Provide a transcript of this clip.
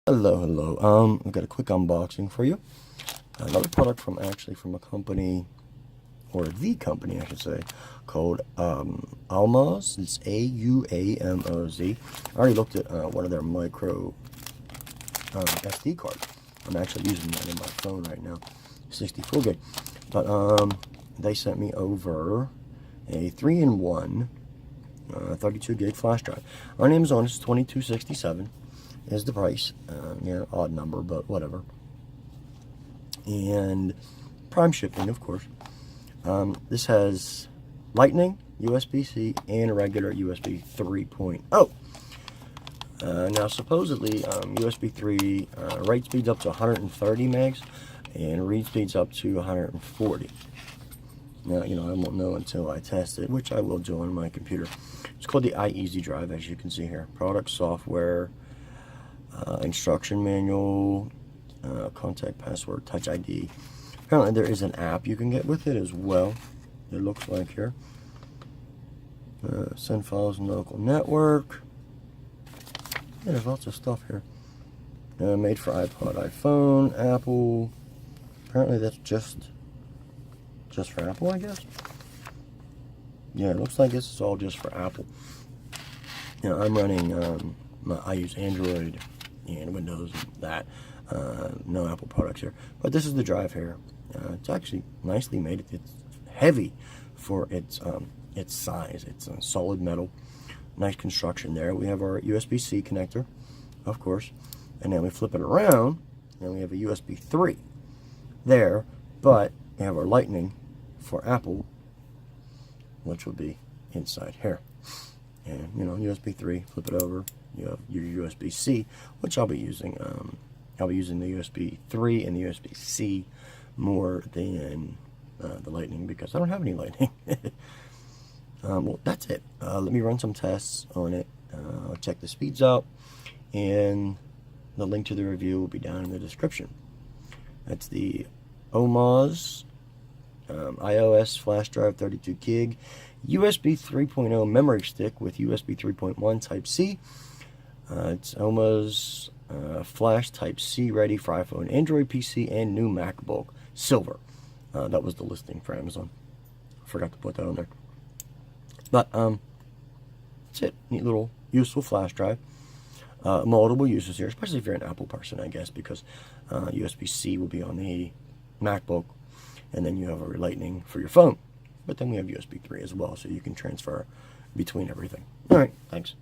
Hello. I've got a quick unboxing for you. Another product from a company, or the company I should say, called AUAMOZ. It's AUAMOZ. I already looked at one of their micro SD cards. I'm actually using that in my phone right now, 64 gig. But they sent me over a 3-in-1 32 gig flash drive. On Amazon, it's $22.67. Is the price. Odd number, but whatever. And prime shipping, of course. This has Lightning, USB-C, and a regular USB 3.0. Now, supposedly, USB 3 write speeds up to 130 megs, and read speeds up to 140. Now, I won't know until I test it, which I will do on my computer. It's called the iEasy drive, as you can see here. Product, software, instruction manual, contact password, touch ID. Apparently there is an app you can get with it as well, it looks like here. Send files in local network. Yeah, there's lots of stuff here. Made for iPod, iPhone, Apple. Apparently that's just for Apple, I guess. Yeah, it looks like this is all just for Apple. I'm running, I use Android and Windows and that. No Apple products here. But this is the drive here. It's actually nicely made. It's heavy for its size. It's solid metal. Nice construction there. We have our USB-C connector, of course. And then we flip it around, and we have a USB 3 there. But we have our Lightning for Apple, which will be inside here. And, USB 3, flip it over. You have your USB-C, which I'll be using. I'll be using the USB 3 and the USB-C more than the Lightning, because I don't have any Lightning. Well, that's it. Let me run some tests on it. I'll check the speeds out, and the link to the review will be down in the description. That's the AUAMOZ iOS flash drive, 32 gig, USB 3.0 memory stick with USB 3.1 Type-C. It's AUAMOZ flash Type-C ready for iPhone, Android PC, and new MacBook. Silver. That was the listing for Amazon. Forgot to put that on there. But that's it. Neat little useful flash drive. Multiple uses here, especially if you're an Apple person, I guess, because USB-C will be on the MacBook, and then you have a Lightning for your phone. But then we have USB 3 as well, so you can transfer between everything. All right, thanks.